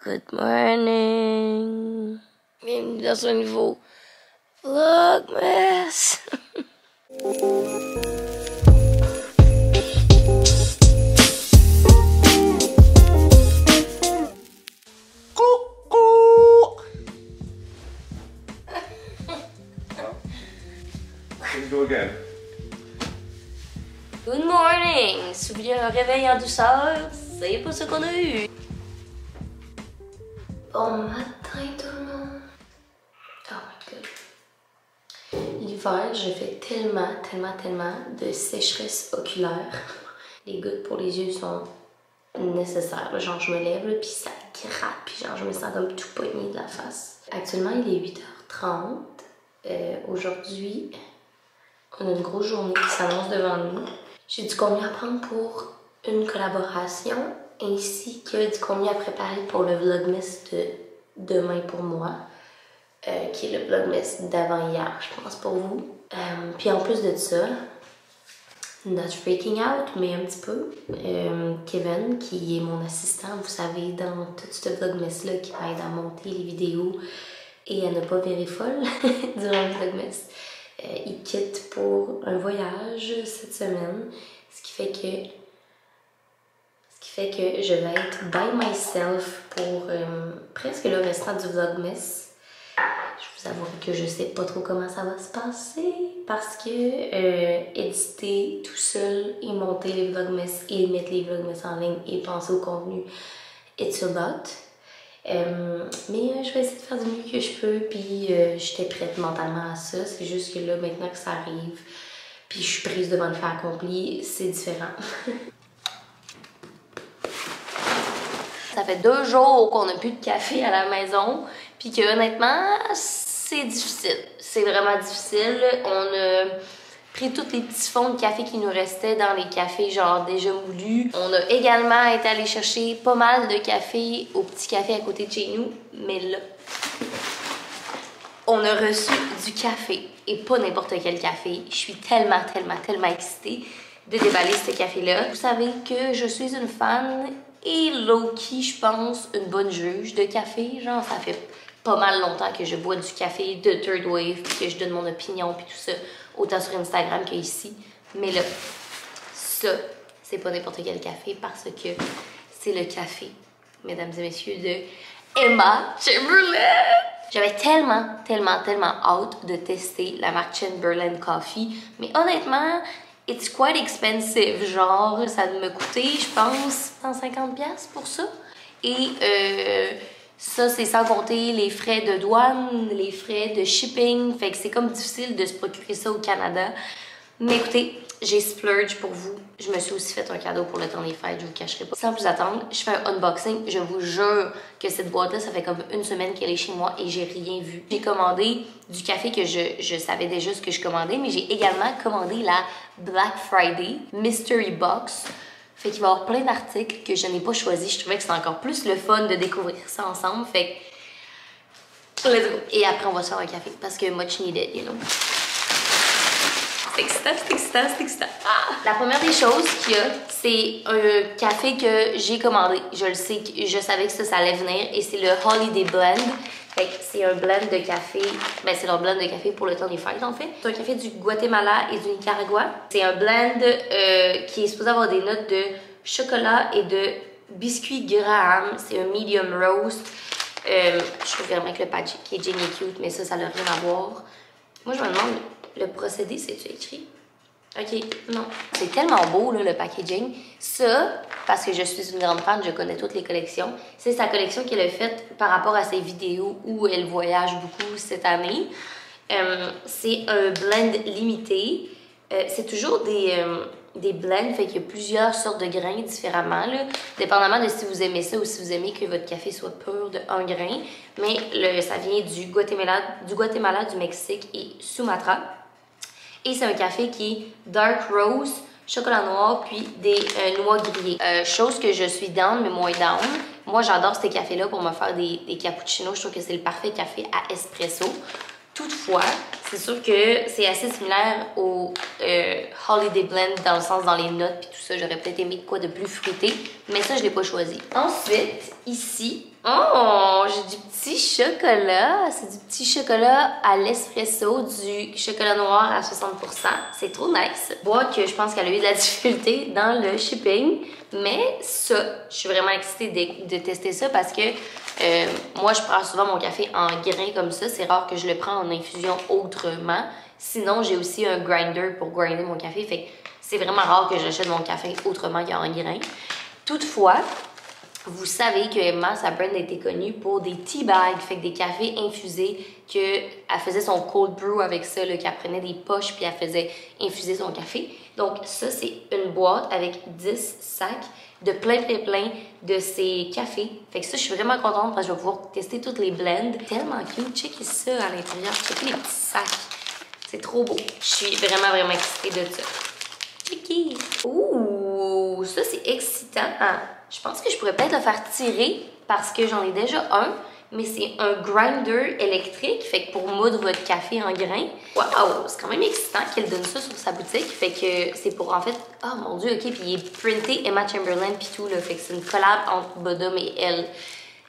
Good morning. Bienvenue dans un nouveau Vlogmas. Go again. Good morning. Souviens un réveil en douceur, c'est pas ce qu'on a eu. Bon matin tout le monde. Oh my god. L'hiver, je fais tellement de sécheresse oculaire. Les gouttes pour les yeux sont nécessaires. Genre je me lève là, puis ça gratte, puis genre je me sens comme tout pogné de la face. Actuellement il est 8h30. Aujourd'hui, on a une grosse journée qui s'annonce devant nous. J'ai du contenu à prendre pour une collaboration ainsi que du contenu à préparer pour le vlogmas de demain pour moi, qui est le vlogmas d'avant-hier, je pense, pour vous. Puis en plus de ça, not freaking out, mais un petit peu, Kevin, qui est mon assistant, vous savez, dans tout ce vlogmas-là, qui m'aide à monter les vidéos et à ne pas virer folle durant le vlogmas. Il quitte pour un voyage cette semaine, ce qui fait que je vais être by myself pour presque le restant du vlogmas. Je vous avouerai que je sais pas trop comment ça va se passer parce que éditer tout seul et monter les vlogmas et mettre les vlogmas en ligne et penser au contenu, it's a lot. Mais je vais essayer de faire du mieux que je peux, puis j'étais prête mentalement à ça. C'est juste que là, maintenant que ça arrive, puis je suis prise devant le fait accompli, c'est différent. Ça fait 2 jours qu'on n'a plus de café à la maison, puis que honnêtement, c'est difficile. C'est vraiment difficile. On a pris tous les petits fonds de café qui nous restaient dans les cafés genre déjà moulus. On a également été allé chercher pas mal de café au petit café à côté de chez nous, mais là, on a reçu du café et pas n'importe quel café. Je suis tellement excitée de déballer ce café-là. Vous savez que je suis une fan et low-key, je pense, une bonne juge de café. Genre, ça fait pas mal longtemps que je bois du café de Third Wave puis que je donne mon opinion puis tout ça, autant sur Instagram qu'ici. Mais là, ça, c'est pas n'importe quel café parce que c'est le café, mesdames et messieurs, de Emma Chamberlain. J'avais tellement hâte de tester la marque Chamberlain Coffee, mais honnêtement, it's quite expensive. Genre, ça me coûtait, je pense, 150$ pour ça. Et ça, c'est sans compter les frais de douane, les frais de shipping. Fait que c'est comme difficile de se procurer ça au Canada. Mais écoutez, j'ai splurge pour vous. Je me suis aussi fait un cadeau pour le temps des fêtes, je vous cacherai pas. Sans plus attendre, je fais un unboxing. Je vous jure que cette boîte-là, ça fait comme une semaine qu'elle est chez moi et j'ai rien vu. J'ai commandé du café que je savais déjà ce que je commandais, mais j'ai également commandé la Black Friday Mystery Box. Fait qu'il va y avoir plein d'articles que je n'ai pas choisis. Je trouvais que c'était encore plus le fun de découvrir ça ensemble. Fait que, let's go. Et après, on va se faire un café parce que much needed, you know. C'est excitant. Ah! La première des choses qu'il y a, c'est un café que j'ai commandé. Je le sais, je savais que ça allait venir et c'est le Holiday Blend. Fait que c'est un blend de café, ben c'est leur blend de café pour le temps des fêtes en fait. C'est un café du Guatemala et du Nicaragua. C'est un blend qui est supposé avoir des notes de chocolat et de biscuit Graham. C'est un medium roast. Je trouve vraiment que le packaging est cute, mais ça n'a rien à voir. Moi je me demande, le procédé, c'est-tu écrit? Ok, non. C'est tellement beau, là, le packaging. Ça, parce que je suis une grande fan, je connais toutes les collections. C'est sa collection qu'elle a faite par rapport à ses vidéos où elle voyage beaucoup cette année. C'est un blend limité. C'est toujours des blends, fait qu'il y a plusieurs sortes de grains différemment, là, dépendamment de si vous aimez ça ou si vous aimez que votre café soit pur de 1 grain. Mais ça vient du Guatemala, du Mexique et Sumatra. Et c'est un café qui est dark rose, chocolat noir, puis des noix grillées. Chose que je suis down, mais moins down. Moi, j'adore ces cafés-là pour me faire des cappuccinos. Je trouve que c'est le parfait café à espresso. Toutefois, C'est sûr que c'est assez similaire au Holiday Blend dans le sens dans les notes puis tout ça. J'aurais peut-être aimé quoi de plus fruité, mais ça, je l'ai pas choisi. Ensuite, ici, oh, j'ai du petit chocolat. C'est du petit chocolat à l'espresso, du chocolat noir à 60%. C'est trop nice. Boîte que je pense qu'elle a eu de la difficulté dans le shipping, mais ça, je suis vraiment excitée de tester ça parce que moi, je prends souvent mon café en grains comme ça. C'est rare que je le prends en infusion autrement. Sinon, j'ai aussi un grinder pour grinder mon café. Fait que c'est vraiment rare que j'achète mon café autrement qu'en grains. Toutefois, vous savez que Emma, sa brand a été connue pour des tea bags, fait que des cafés infusés, qu'elle faisait son cold brew avec ça, qu'elle prenait des poches puis elle faisait infuser son café. Donc ça, c'est une boîte avec 10 sacs de plein de ces cafés. Fait que ça, je suis vraiment contente parce que je vais pouvoir tester toutes les blends. Tellement cute. Checkez ça à l'intérieur. Checkez les petits sacs. C'est trop beau. Je suis vraiment excitée de ça. Checkez. Ouh, ça, c'est excitant. Je pense que je pourrais peut-être le faire tirer parce que j'en ai déjà un, mais c'est un grinder électrique, fait que pour moudre votre café en grains. Waouh, c'est quand même excitant qu'elle donne ça sur sa boutique, fait que c'est pour en fait, oh mon dieu, ok, puis il est printé Emma Chamberlain puis tout, là, fait que c'est une collab entre Bodum et elle.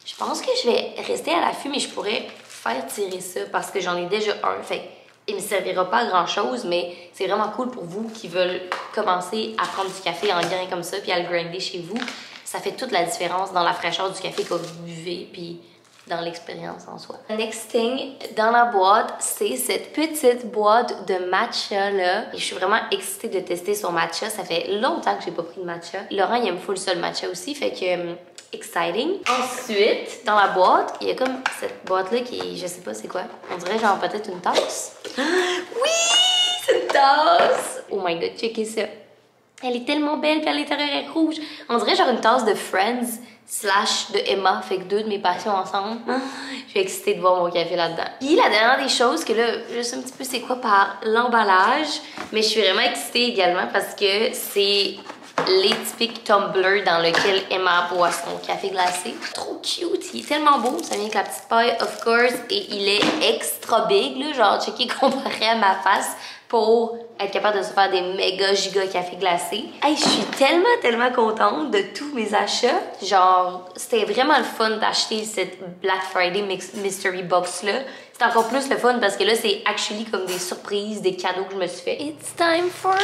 Je pense que je vais rester à l'affût, mais je pourrais faire tirer ça parce que j'en ai déjà un, fait il me servira pas à grand chose, mais c'est vraiment cool pour vous qui veulent commencer à prendre du café en grains comme ça puis à le grinder chez vous. Ça fait toute la différence dans la fraîcheur du café que vous buvez puis dans l'expérience en soi. Next thing dans la boîte, c'est cette petite boîte de matcha là. Et je suis vraiment excitée de tester son matcha. Ça fait longtemps que j'ai pas pris de matcha. Laurent, il aime full ça le matcha aussi, fait que exciting. Ensuite, dans la boîte, il y a comme cette boîte là qui, je sais pas c'est quoi. On dirait genre peut-être une tasse. Oui, c'est une tasse. Oh my god, checkez ça. Elle est tellement belle, puis à l'intérieur elle est rouge. On dirait genre une tasse de Friends / de Emma, fait que deux de mes passions ensemble. Je suis excitée de voir mon café là-dedans. Puis la dernière des choses, que là, je sais un petit peu c'est quoi par l'emballage, mais je suis vraiment excitée également parce que c'est les typiques tumblers dans lesquels Emma boit son café glacé. Trop cute, il est tellement beau, ça vient avec la petite paille, of course, et il est extra big, là, genre checker comparé à ma face pour être capable de se faire des méga giga cafés glacés. Hey, je suis tellement contente de tous mes achats. Genre, c'était vraiment le fun d'acheter cette Black Friday Mystery Box là. C'est encore plus le fun parce que là, c'est actually comme des surprises, des cadeaux que je me suis fait. It's time for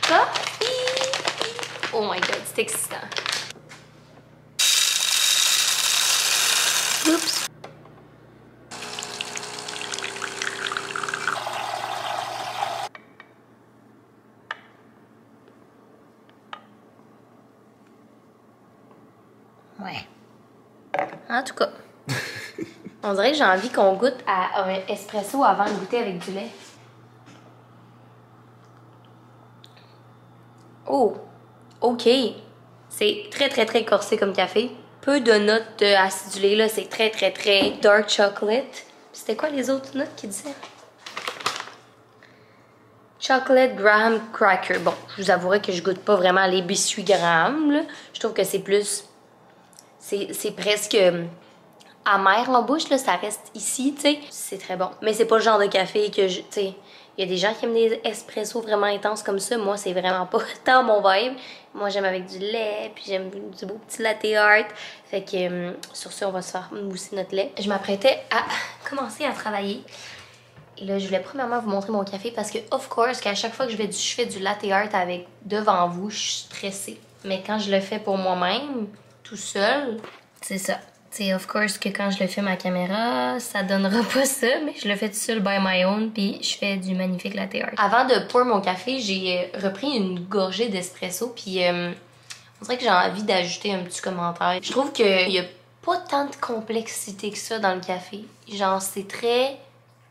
coffee! Oh my god, c'est excitant. Oups! Ouais. En tout cas, on dirait que j'ai envie qu'on goûte à un espresso avant de goûter avec du lait. Oh! OK. C'est très corsé comme café. Peu de notes acidulées, là. C'est très dark chocolate. C'était quoi les autres notes qu'il disait? Chocolate graham cracker. Bon, je vous avouerai que je goûte pas vraiment les biscuits graham, là. Je trouve que c'est plus... C'est presque amer en bouche, là. Ça reste ici, tu sais. C'est très bon. Mais c'est pas le genre de café que je... Tu sais, il y a des gens qui aiment des espressos vraiment intenses comme ça. Moi, c'est vraiment pas tant mon vibe. Moi, j'aime avec du lait, puis j'aime du beau petit latte art. Fait que sur ce, on va se faire mousser notre lait. Je m'apprêtais à commencer à travailler. Et là, je voulais premièrement vous montrer mon café parce que, of course, qu'à chaque fois que je fais du latte art avec devant vous, je suis stressée. Mais quand je le fais pour moi-même, tout seul, c'est ça. C'est of course que quand je le fais ma caméra, ça donnera pas ça, mais je le fais tout seul by my own, puis je fais du magnifique latte art. Avant de pour mon café, j'ai repris une gorgée d'espresso, puis on dirait que j'ai envie d'ajouter un petit commentaire. Je trouve qu'il y a pas tant de complexité que ça dans le café. Genre, c'est très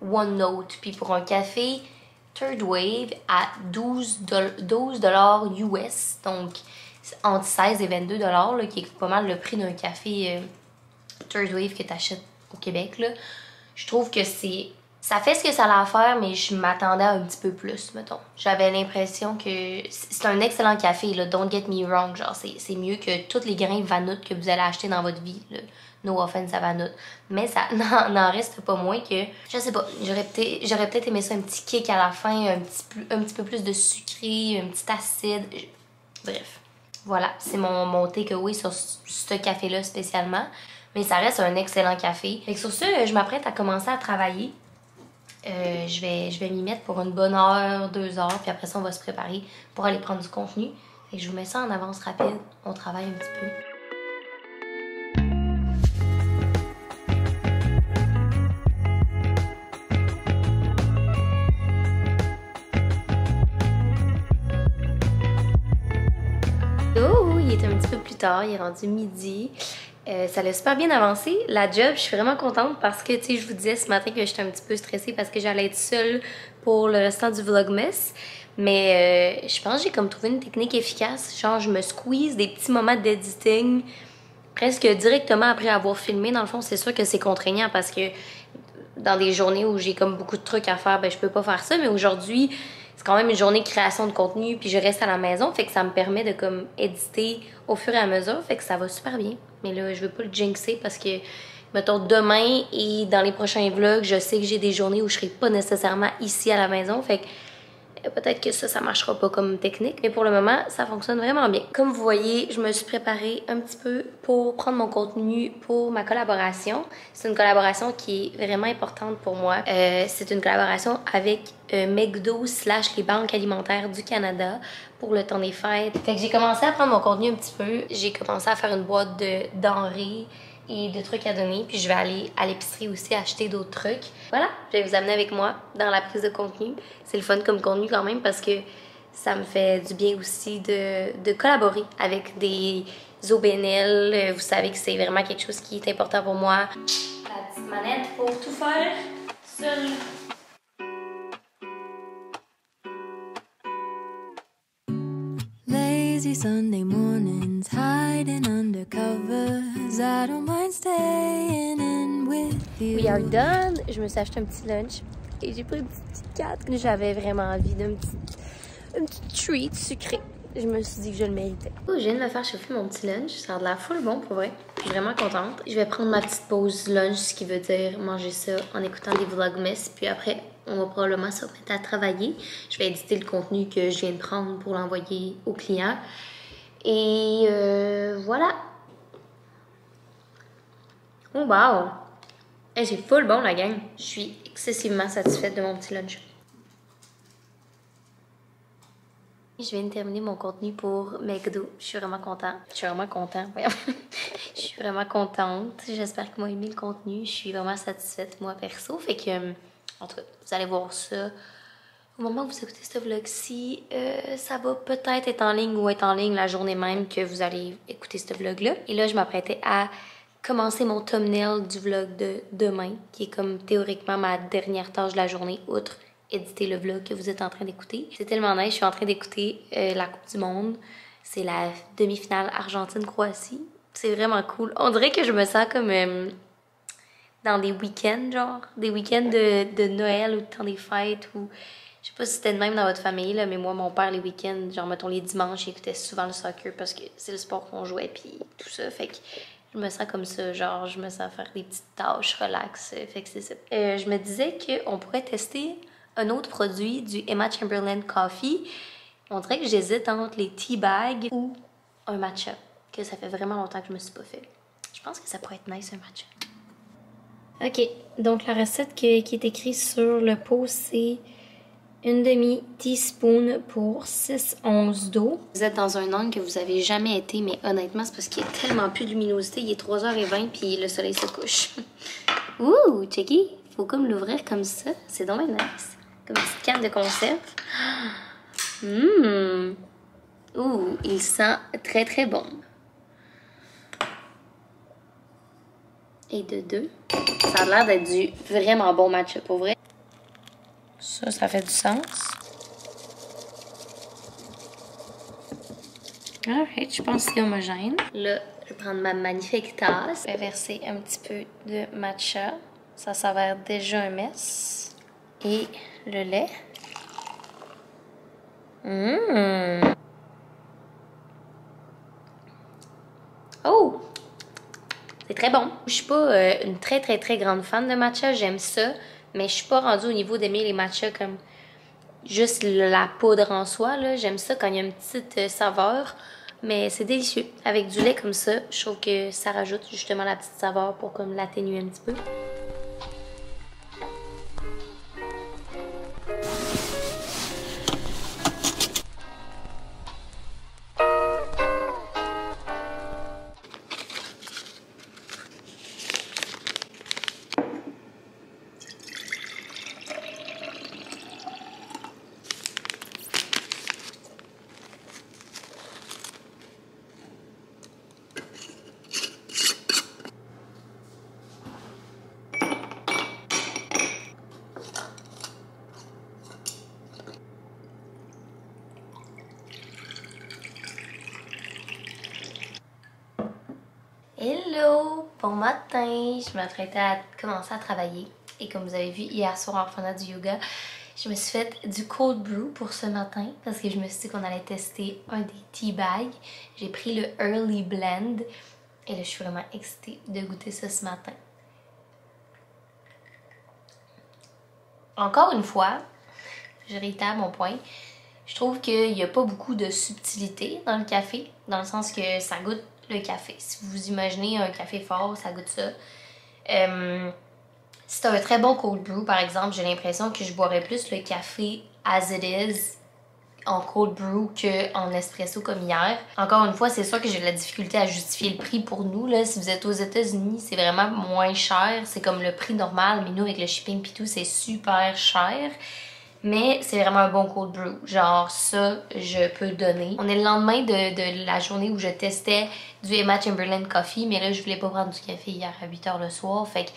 one note, puis pour un café Third Wave à 12 $ US, donc entre 16 et 22 $, là, qui est pas mal le prix d'un café Third Wave que tu achètes au Québec, là. Je trouve que c'est Ça fait ce que ça a à faire, mais je m'attendais à un petit peu plus, mettons. J'avais l'impression que c'est un excellent café, là, don't get me wrong. Genre, c'est mieux que tous les grains Vanout que vous allez acheter dans votre vie, là. No offense à Vanout. Mais ça n'en reste pas moins que, je sais pas, j'aurais peut-être aimé ça un petit kick à la fin, un petit peu plus de sucré, un petit acide. Bref. Voilà, c'est mon takeaway sur ce café-là spécialement. Mais ça reste un excellent café. Fait que sur ce, je m'apprête à commencer à travailler. Je vais m'y mettre pour une bonne heure, 2 heures, puis après ça, on va se préparer pour aller prendre du contenu. Et je vous mets ça en avance rapide. On travaille un petit peu. Oh, il est un petit peu plus tard, il est rendu midi. Ça l'a super bien avancé. La job, je suis vraiment contente parce que, tu sais, je vous disais ce matin que j'étais un petit peu stressée parce que j'allais être seule pour le restant du Vlogmas. Mais je pense que j'ai comme trouvé une technique efficace. Genre, je me squeeze des petits moments d'editing presque directement après avoir filmé. Dans le fond, c'est sûr que c'est contraignant parce que dans des journées où j'ai comme beaucoup de trucs à faire, ben je peux pas faire ça. Mais aujourd'hui, c'est quand même une journée de création de contenu, puis je reste à la maison, fait que ça me permet de comme éditer au fur et à mesure, fait que ça va super bien. Mais là, je veux pas le jinxer parce que, mettons, demain et dans les prochains vlogs, je sais que j'ai des journées où je serai pas nécessairement ici à la maison, fait que peut-être que ça marchera pas comme technique, mais pour le moment, ça fonctionne vraiment bien. Comme vous voyez, je me suis préparée un petit peu pour prendre mon contenu pour ma collaboration. C'est une collaboration qui est vraiment importante pour moi. C'est une collaboration avec McDo / les banques alimentaires du Canada pour le temps des fêtes. Fait que j'ai commencé à prendre mon contenu un petit peu. J'ai commencé à faire une boîte de denrées et de trucs à donner. Puis je vais aller à l'épicerie aussi acheter d'autres trucs. Voilà, je vais vous amener avec moi dans la prise de contenu. C'est le fun comme contenu quand même parce que ça me fait du bien aussi de collaborer avec des OBNL. Vous savez que c'est vraiment quelque chose qui est important pour moi. La petite manette pour tout faire seule. Lazy Sunday mornings, hiding under covers. I don't mind staying in with you. We are done. Je me suis acheté un petit lunch et j'ai pris une petite Kit Kat. J'avais vraiment envie d'un petit treat sucré. Je me suis dit que je le méritais. Oh, je viens de me faire chauffer mon petit lunch. Ça a de l'air full bon pour vrai. Je suis vraiment contente. Je vais prendre ma petite pause lunch, ce qui veut dire manger ça en écoutant des vlogmas. Puis après, on va probablement se remettre à travailler. Je vais éditer le contenu que je viens de prendre pour l'envoyer au client. Et voilà. Oh wow! Hey, c'est full bon la gang. Je suis excessivement satisfaite de mon petit lunch. Je viens de terminer mon contenu pour McDo. Je suis vraiment contente. Je suis vraiment contente. Je suis vraiment contente. J'espère que vous aimé le contenu. Je suis vraiment satisfaite, moi, perso. Fait que, en tout cas, vous allez voir ça. Au moment où vous écoutez ce vlog-ci, ça va peut-être être en ligne ou être en ligne la journée même que vous allez écouter ce vlog-là. Et là, je m'apprêtais à commencer mon thumbnail du vlog de demain, qui est comme théoriquement ma dernière tâche de la journée, outre éditer le vlog que vous êtes en train d'écouter. C'est tellement nice, je suis en train d'écouter la Coupe du Monde. C'est la demi-finale Argentine-Croatie. C'est vraiment cool. On dirait que je me sens comme dans des week-ends, genre. Des week-ends de Noël ou de temps des fêtes. Ou je sais pas si c'était de même dans votre famille, là, mais moi, mon père, les week-ends, genre, mettons, les dimanches, il écoutait souvent le soccer parce que c'est le sport qu'on jouait, puis tout ça. Fait que je me sens comme ça, genre, je me sens faire des petites tâches relax. Fait que c'est ça. Je me disais qu'on pourrait tester un autre produit du Emma Chamberlain Coffee. On dirait que j'hésite entre les tea bags ou un matcha, que ça fait vraiment longtemps que je me suis pas fait. Je pense que ça pourrait être nice, un matcha. OK, donc la recette qui est écrite sur le pot, c'est une demi-teaspoon pour 6 onces d'eau. Vous êtes dans un angle que vous avez jamais été, mais honnêtement, c'est parce qu'il y a tellement plus de luminosité. Il est 3h20 puis le soleil se couche. Ouh, checky! Faut comme l'ouvrir comme ça. C'est donc bien nice. Comme une petite canne de conserve. Ouh, il sent très très bon. Et de deux. Ça a l'air d'être du vraiment bon matcha pour vrai. Ça fait du sens. Alright, je pense que c'est homogène. Là, je vais prendre ma magnifique tasse. Je vais verser un petit peu de matcha. Ça s'avère déjà un mess. Et le lait. Oh! C'est très bon. Je suis pas une très grande fan de matcha, j'aime ça, mais je suis pas rendue au niveau d'aimer les matchas comme juste la poudre en soi, là. J'aime ça quand il y a une petite saveur, mais c'est délicieux. Avec du lait comme ça, je trouve que ça rajoute justement la petite saveur pour comme l'atténuer un petit peu. Hello! Bon matin! Je m'apprêtais à commencer à travailler. Et comme vous avez vu hier soir en faisant du yoga, je me suis fait du cold brew pour ce matin parce que je me suis dit qu'on allait tester un des tea bags. J'ai pris le Early Blend et là je suis vraiment excitée de goûter ça ce matin. Encore une fois, je réitère mon point, je trouve qu'il n'y a pas beaucoup de subtilité dans le café, dans le sens que ça goûte le café. Si vous imaginez un café fort, ça goûte ça. Si c'est un très bon cold brew, par exemple, j'ai l'impression que je boirais plus le café as it is en cold brew qu'en espresso comme hier. Encore une fois, c'est sûr que j'ai de la difficulté à justifier le prix pour nous. Là. Si vous êtes aux États-Unis, c'est vraiment moins cher. C'est comme le prix normal, mais nous, avec le shipping pis tout, c'est super cher. Mais c'est vraiment un bon cold brew. Genre ça, je peux donner. On est le lendemain de la journée où je testais du Emma Chamberlain Coffee. Mais là, je voulais pas prendre du café hier à 8h le soir. Fait que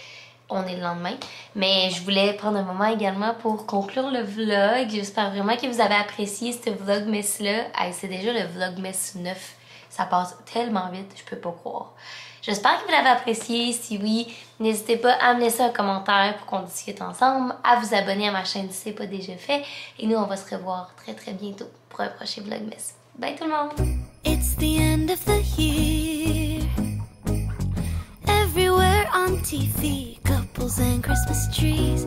on est le lendemain. Mais je voulais prendre un moment également pour conclure le vlog. J'espère vraiment que vous avez apprécié ce vlogmas-là. Hey, c'est déjà le vlogmas 9. Ça passe tellement vite, je peux pas croire. J'espère que vous l'avez apprécié. Si oui, n'hésitez pas à me laisser un commentaire pour qu'on discute ensemble, à vous abonner à ma chaîne si ce n'est pas déjà fait. Et nous, on va se revoir très bientôt pour un prochain vlogmas. Bye tout le monde! It's the end of the year. Everywhere on TV, couples and Christmas trees.